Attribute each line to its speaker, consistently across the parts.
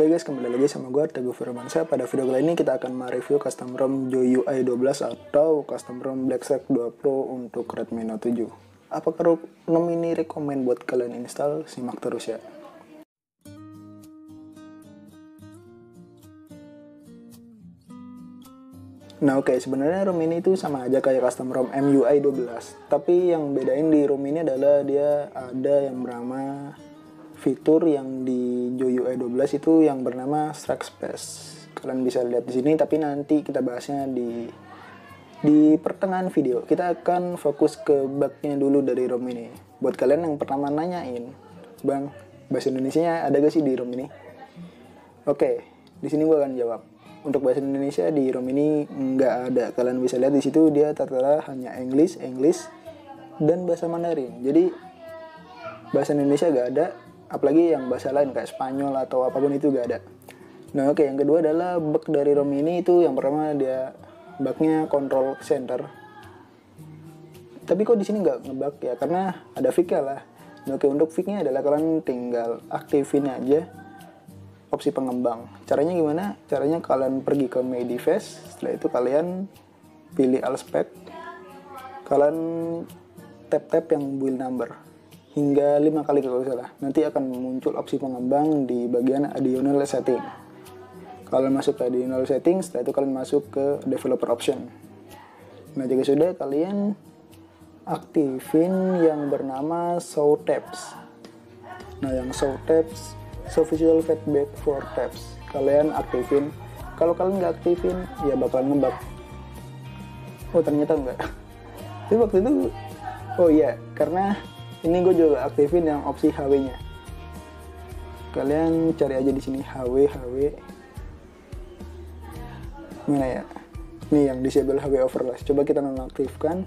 Speaker 1: Oke guys, kembali lagi sama gue Teguh Firmansyah. Pada video kali ini kita akan mereview custom ROM JOYUI 12 atau custom ROM Blackshark 2 Pro untuk Redmi Note 7. Apakah ROM ini rekomend buat kalian install? Simak terus ya. Nah oke, sebenarnya ROM ini tuh sama aja kayak custom ROM MIUI 12. Tapi yang bedain di ROM ini adalah dia ada yang bernama fitur yang di JOYUI 12 itu yang bernama Stack Space. Kalian bisa lihat di sini, tapi nanti kita bahasnya di pertengahan video. Kita akan fokus ke bugnya dulu dari ROM ini. Buat kalian yang pertama nanyain, Bang, bahasa Indonesianya ada gak sih di ROM ini? Oke, di sini gue akan jawab. Untuk bahasa Indonesia di ROM ini nggak ada. Kalian bisa lihat di situ dia tertera hanya English, dan bahasa Mandarin. Jadi bahasa Indonesia nggak ada, apalagi yang bahasa lain kayak Spanyol atau apapun itu nggak ada. Nah oke, yang kedua adalah bug dari ROM ini itu yang pertama dia bugnya control center. Tapi kok di sini nggak ngebug ya? Karena ada fix-nya lah. Nah, oke, untuk fix-nya adalah kalian tinggal aktifin aja opsi pengembang. Caranya gimana? Caranya kalian pergi ke My Device, setelah itu kalian pilih all spec, kalian tap yang build number hingga 5 kali kalau salah. Nanti akan muncul opsi pengembang di bagian additional setting. Kalian masuk ke additional setting, setelah itu kalian masuk ke developer option. Nah jika sudah, kalian aktifin yang bernama show tabs. Nah yang show tabs, show visual feedback for tabs, kalian aktifin. Kalau kalian nggak aktifin ya bakalan ngebug. Oh ternyata enggak. Tapi waktu itu oh iya, karena ini gue juga aktifin yang opsi HW nya. Kalian cari aja di sini HW mana ya, nih yang disable HW overlays. Coba kita nonaktifkan.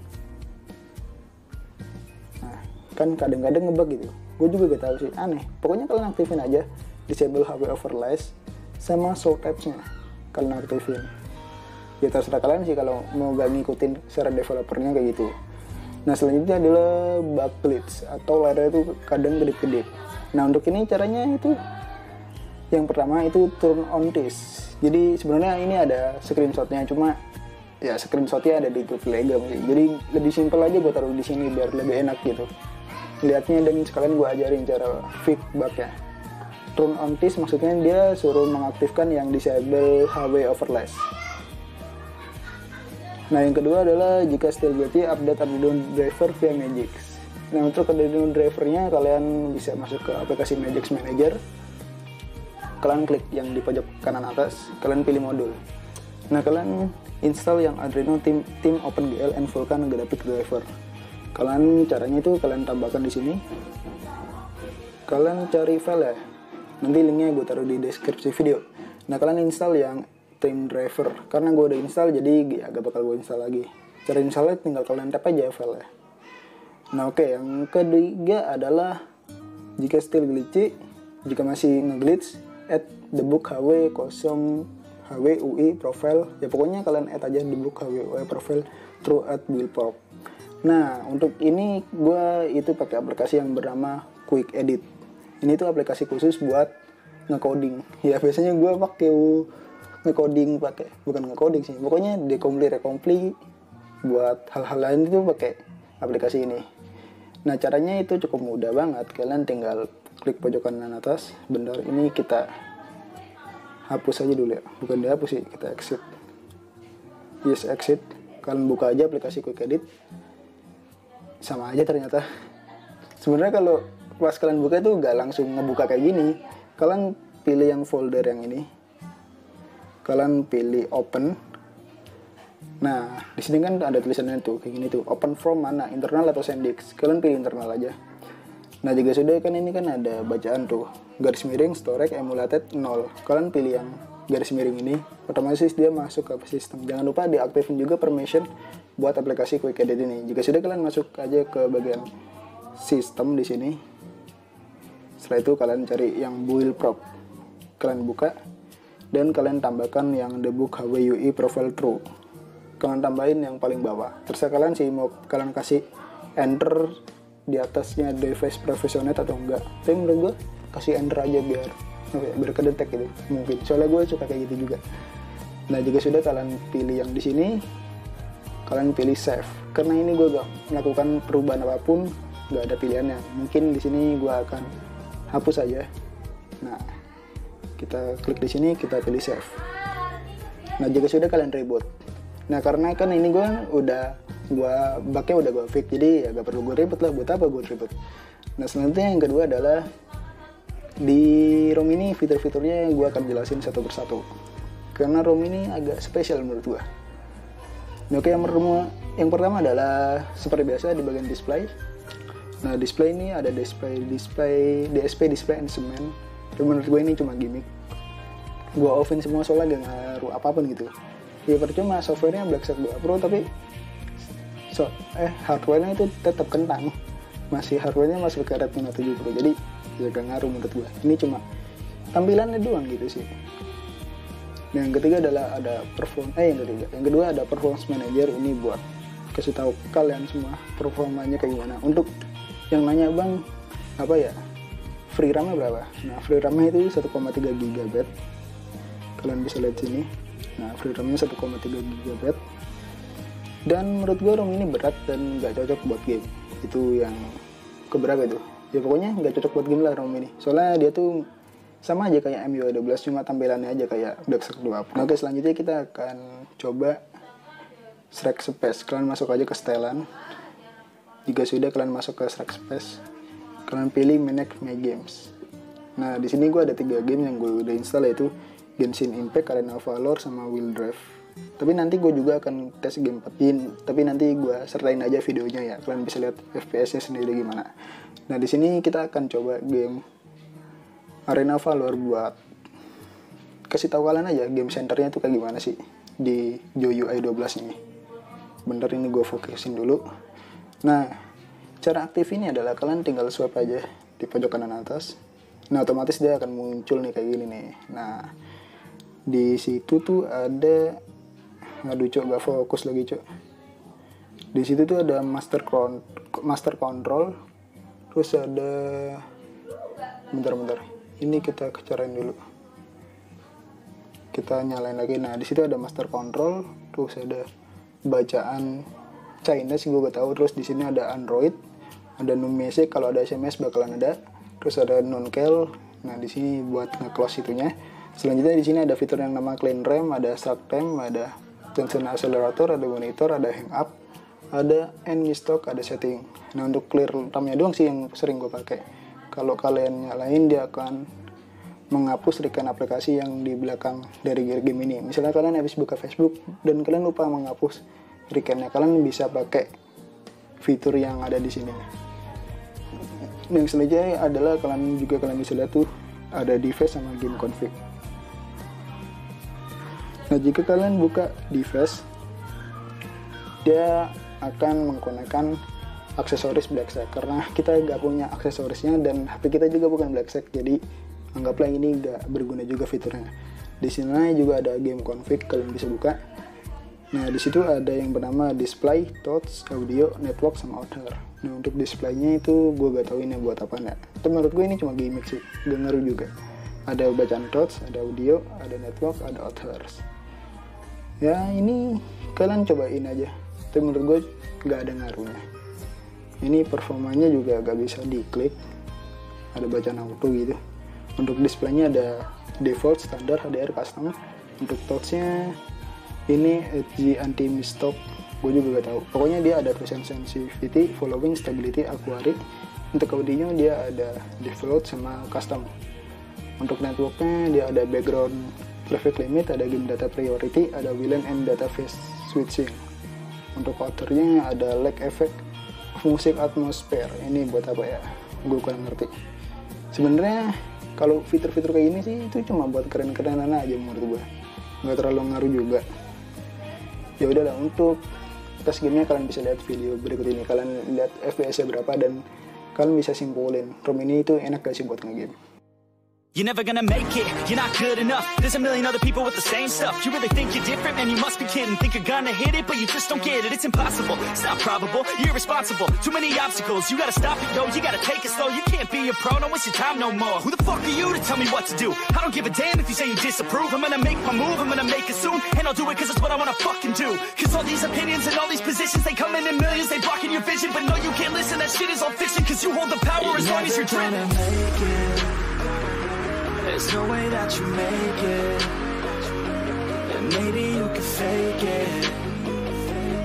Speaker 1: Nah kan kadang-kadang ngebug gitu. Gue juga gak tahu sih, aneh. Pokoknya kalian aktifin aja disable HW overlays sama show tabs-nya. Kalian aktifin. Ya terserah kalian sih kalau mau gak ngikutin secara developernya kayak gitu. Nah selanjutnya adalah bug glitch atau layar itu kadang kedip-kedip. Nah untuk ini caranya itu yang pertama itu turn on this. Jadi sebenarnya ini ada screenshotnya, cuma ya screenshotnya ada di Telegram sih. Jadi lebih simpel aja gue taruh di sini biar lebih enak gitu lihatnya, dan sekalian gue ajarin cara fix bugnya. Turn on this maksudnya dia suruh mengaktifkan yang disable HW overlays. Nah yang kedua adalah jika still guilty update Arduino driver via Magisk. Nah untuk Arduino drivernya kalian bisa masuk ke aplikasi Magisk Manager. Kalian klik yang di pojok kanan atas, kalian pilih modul. Nah kalian install yang Arduino Team OpenGL and Vulkan Graphic Driver. Kalian caranya itu kalian tambahkan di sini. Kalian cari file ya. Nanti linknya gue taruh di deskripsi video. Nah kalian install yang Team Driver. Karena gue udah install jadi ya gak bakal gue install lagi. Cara installnya tinggal kalian tap aja file ya. Nah oke, yang ketiga adalah jika still glitchy, jika masih ngeglitch, add debug HW 0 HW UI profile. Ya pokoknya kalian add aja debug HW UI profile through add build prop. Nah untuk ini gue itu pakai aplikasi yang bernama Quick Edit. Ini tuh aplikasi khusus buat ngecoding. Ya biasanya gue pakai ngecoding, bukan ngecoding sih, pokoknya recompli buat hal-hal lain itu pakai aplikasi ini. Nah caranya itu cukup mudah banget. Kalian tinggal klik pojok kanan atas. Bentar, ini kita hapus aja dulu ya, bukan dihapus sih, kita exit. Yes, exit. Kalian buka aja aplikasi Quick Edit. Sama aja ternyata. Sebenarnya kalau pas kalian buka itu nggak langsung ngebuka kayak gini. Kalian pilih yang folder yang ini. Kalian pilih open. Nah di sini kan ada tulisannya tuh kayak gini tuh. Open from mana? Internal atau SanDisk? Kalian pilih internal aja. Nah jika sudah kan ini kan ada bacaan tuh. Garis miring storage emulated 0. Kalian pilih yang garis miring ini. Otomatis dia masuk ke sistem. Jangan lupa diaktifin juga permission buat aplikasi Quick Edit ini. Jika sudah, kalian masuk aja ke bagian sistem di sini. Setelah itu kalian cari yang build prop. Kalian buka dan kalian tambahkan yang debug HW UI profile true. Kalian tambahin yang paling bawah. Terserah kalian sih mau kalian kasih enter di atasnya device professional atau enggak. Tapi menurut gue kasih enter aja biar berkedetek gitu mungkin, soalnya gue suka kayak gitu juga. Nah jika sudah kalian pilih yang di sini, kalian pilih save, karena ini gue gak melakukan perubahan apapun, gak ada pilihannya. Mungkin di sini gue akan hapus aja. Nah kita klik di sini, kita pilih save. Nah jika sudah kalian reboot. Nah karena kan ini gue baknya udah gue fix, jadi ya gak perlu gue ribet lah, buat apa gue ribet. Nah selanjutnya yang kedua adalah di ROM ini fitur-fiturnya gue akan jelasin satu persatu, karena ROM ini agak spesial menurut gue. Nah, oke, yang pertama adalah seperti biasa di bagian display. Nah display ini ada DSP display instrument, dan menurut gue ini cuma gimmick. Gue offin semua soalnya gak ngaruh apapun gitu. Ya percuma softwarenya Black Shark 2 Pro, tapi hardwarenya itu tetap kentang, hardwarenya masih pakai Redmi Note 7 Pro, jadi ya gak ngaruh menurut gue. Ini cuma tampilannya doang gitu sih. Nah, yang ketiga adalah ada yang kedua ada performance manager. Ini buat kasih tahu kalian semua performanya kayak gimana. Untuk yang nanya bang free RAM-nya berapa? Nah free RAM-nya itu 1,3 GB. Kalian bisa lihat sini. Nah free RAM-nya 1,3 GB. Dan menurut gue ROM ini berat dan gak cocok buat game. Itu yang keberapa itu? Ya pokoknya gak cocok buat game lah ROM ini. Soalnya dia tuh sama aja kayak MIUI 12, cuma tampilannya aja kayak Black Shark 2 Pro. Nah oke, selanjutnya kita akan coba Shrek Space. Kalian masuk aja ke setelan. Jika sudah kalian masuk ke Shrek Space, kalian pilih Manage My Games. Nah di sini gue ada 3 game yang gue udah install, yaitu Genshin Impact, Arena of Valor, sama Wild Drive. Tapi nanti gue juga akan tes game 4, tapi nanti gue sertain aja videonya ya, kalian bisa lihat FPS-nya sendiri gimana. Nah di sini kita akan coba game Arena of Valor buat kasih tahu kalian aja game centernya tuh kayak gimana sih di GUI 12 ini. Bentar, ini gue fokusin dulu. Nah cara aktif ini adalah kalian tinggal swipe aja di pojok kanan atas. Nah otomatis dia akan muncul nih kayak gini nih. Nah di situ tuh ada, aduh cok gak fokus lagi cok. Di situ tuh ada master control, terus ada bentar. Ini kita kecarain dulu. Kita nyalain lagi. Nah di situ ada master control, terus ada bacaan Chinese gue gak tahu. Terus di sini ada Android, ada non-music, kalau ada SMS bakalan ada. Terus ada non-cal. Nah di sini buat nge-close itunya. Selanjutnya di sini ada fitur yang nama clean RAM, ada start time, ada tension accelerator, ada monitor, ada hang up, ada end stock, ada setting. Nah untuk clear RAM-nya doang sih yang sering gue pakai. Kalau kalian nyalain, dia akan menghapus recall aplikasi yang di belakang dari game ini. Misalnya kalian habis buka Facebook dan kalian lupa menghapus recall-nya, kalian bisa pakai fitur yang ada di sini. Yang selanjutnya adalah kalian bisa lihat tuh ada device sama game config. Nah jika kalian buka device, dia akan menggunakan aksesoris Black Shark, karena kita gak punya aksesorisnya dan HP kita juga bukan Black Shark, jadi anggaplah ini gak berguna juga fiturnya. Di sini juga ada game config, kalian bisa buka. Nah di situ ada yang bernama display, touch, audio, network, sama other. Nah untuk displaynya itu gue gak tahu ini buat apa enggak. Tapi menurut gue ini cuma gimmick sih, gak ngaruh juga. Ada bacaan touch, ada audio, ada network, ada others. Ya ini kalian cobain aja, tapi menurut gue gak ada ngaruhnya. Ini performanya juga gak bisa diklik, ada bacaan auto gitu. Untuk displaynya ada default, standar, HDR, custom. Untuk touchnya ini HG anti misstop, gue juga gak tahu. Pokoknya dia ada present sensitivity, following, stability, aquaric. Untuk audionya dia ada default sama custom. Untuk networknya dia ada background traffic limit, ada game data priority, ada VLAN and data phase switching. Untuk outernya ada lag effect, musik atmosfer. Ini buat apa ya? Gue kurang ngerti. Sebenarnya kalau fitur-fitur kayak gini sih itu cuma buat keren-kerenan aja menurut gue. Nggak terlalu ngaruh juga. Ya udahlah, untuk tes gamenya kalian bisa lihat video berikut ini. Kalian lihat FPS-nya berapa dan kalian bisa simpulin ROM ini itu enak gak sih buat nge-game.
Speaker 2: You're never gonna make it, you're not good enough. There's a million other people with the same stuff. You really think you're different? Man, you must be kidding. Think you're gonna hit it, but you just don't get it. It's impossible, it's not probable, you're irresponsible. Too many obstacles, you gotta stop it, yo. You gotta take it slow, you can't be a pro. Don't waste your time no more. Who the fuck are you to tell me what to do? I don't give a damn if you say you disapprove. I'm gonna make my move, I'm gonna make it soon. And I'll do it cause it's what I wanna fucking do. Cause all these opinions and all these positions, they come in millions, they blocking your vision. But no, you can't listen, that shit is all fiction. Cause you hold the power as long as you're dreaming.
Speaker 3: There's no way that you make it. And maybe you can fake it,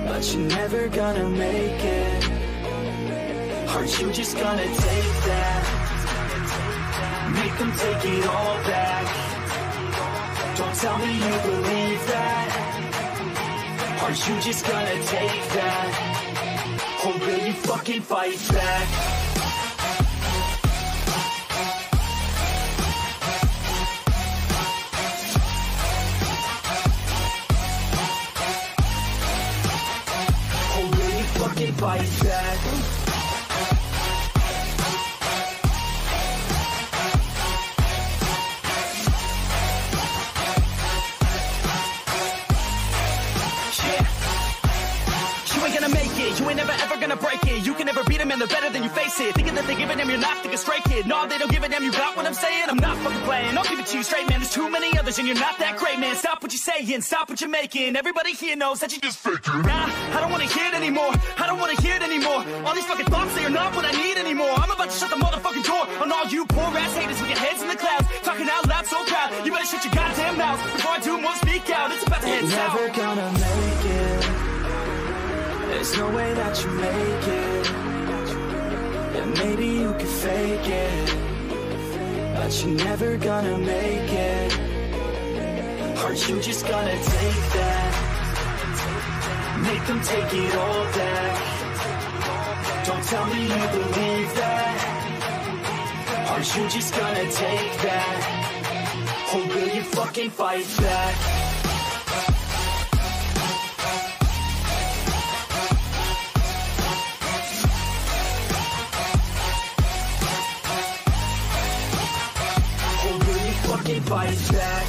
Speaker 3: but you're never gonna make it. Aren't you just gonna take that? Make them take it all back. Don't tell me you believe that. Aren't you just gonna take that? Or will you fucking fight back? Fight back.
Speaker 2: You ain't gonna make it, you ain't never ever gonna break it. You can never beat them and they're better than you face it. Thinking that they give a damn, you're not thinking straight, kid. No, they don't give a damn, you got what I'm saying? I'm not fucking playing, I'll give it to you straight, man. There's too many others and you're not that great, man. Stop what you're saying, stop what you're making. Everybody here knows that you just faking. Nah, I don't wanna hear it anymore, I don't wanna hear it anymore. All these fucking thoughts, they are not what I need anymore. I'm about to shut the motherfucking door on all you poor ass haters with your heads in the clouds, talking out loud so proud. You better shut your goddamn mouth before I do more speak out. It's about to head south.
Speaker 3: You're never gonna make it. There's no way that you make it. And maybe you can fake it, but you're never gonna make it. Aren't you just gonna take that? Make them take it all back. Don't tell me you believe that. Aren't you just gonna take that? Or will you fucking fight back? Fight back.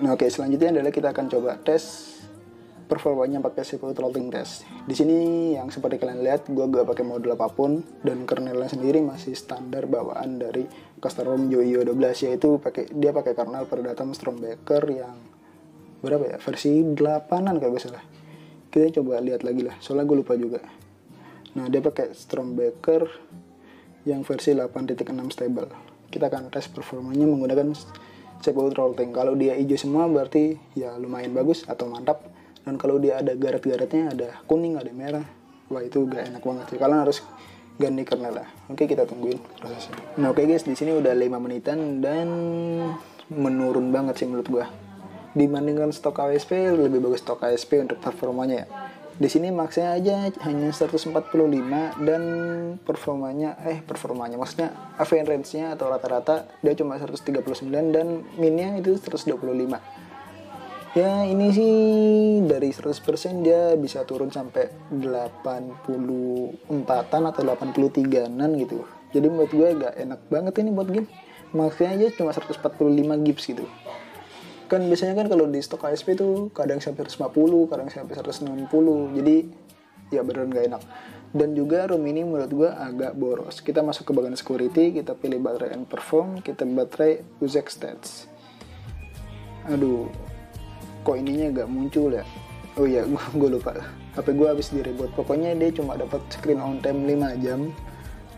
Speaker 1: Nah, oke, selanjutnya adalah kita akan coba tes performanya pakai CPU throttling test. Di sini yang seperti kalian lihat, gue gak pakai modul apapun dan kernelnya sendiri masih standar bawaan dari custom Yoyo 12, yaitu dia pakai kernel Predator Stormbaker yang berapa ya? Versi 8-an kalau gak salah. Kita coba lihat lagi lah, soalnya gue lupa juga. Nah, dia pakai Stormbaker yang versi 8.6 stable. Kita akan tes performanya menggunakan CPU throttling. Kalau dia hijau semua berarti ya lumayan bagus atau mantap. Dan kalau dia ada garet-garetnya, ada kuning, ada merah, wah itu gak enak banget sih. Kalian harus ganti kernel lah. Oke, kita tungguin prosesnya. Nah, oke guys, di sini udah 5 menitan dan menurun banget sih menurut gua. Dibandingkan stok ASP, lebih bagus stok ASP untuk performanya ya. Di sini maksnya aja hanya 145 dan performanya maksudnya average range-nya atau rata-rata dia cuma 139 dan min-nya itu 125. Ya ini sih dari 100% dia bisa turun sampai 84-an atau 83-an gitu. Jadi menurut gue gak enak banget ini buat game. Maksnya aja cuma 145 gips gitu. Kan biasanya kan kalau di stok ASP tuh kadang sampai 150, kadang sampai 160. Jadi ya beneran gak enak. Dan juga ROM ini menurut gua agak boros. Kita masuk ke bagian security, kita pilih baterai and perform, kita baterai UZEK stats. Aduh, kok ininya gak muncul ya? Oh iya, gue lupa. HP gue habis di-reboot. Pokoknya dia cuma dapat screen on time 5 jam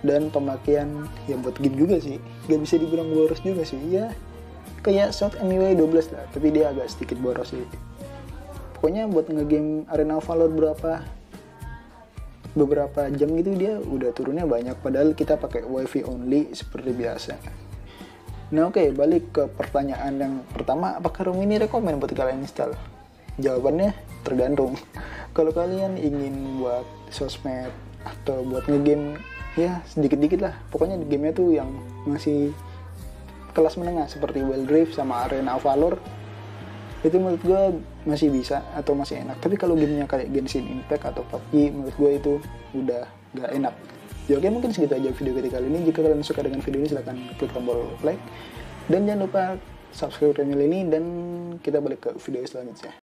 Speaker 1: dan pemakaian ya buat game juga sih. Gak bisa dibilang boros juga sih. Ya kayak Shot MIUI 12 lah, tapi dia agak sedikit boros sih. pokoknya buat ngegame Arena of Valor beberapa jam gitu dia udah turunnya banyak, padahal kita pakai wifi only seperti biasa. Nah oke, balik ke pertanyaan yang pertama, apakah ROM ini rekomen buat kalian install? Jawabannya tergantung. Kalau kalian ingin buat sosmed atau buat ngegame ya sedikit-dikit lah, pokoknya gamenya tuh yang masih kelas menengah seperti Wild Rift sama Arena of Valor, itu menurut gue masih bisa atau masih enak. Tapi kalau gamenya kayak Genshin Impact atau PUBG, menurut gue itu udah gak enak. Ya oke, mungkin segitu aja video kita kali ini. Jika kalian suka dengan video ini silahkan klik tombol like, dan jangan lupa subscribe channel ini, dan kita balik ke video selanjutnya.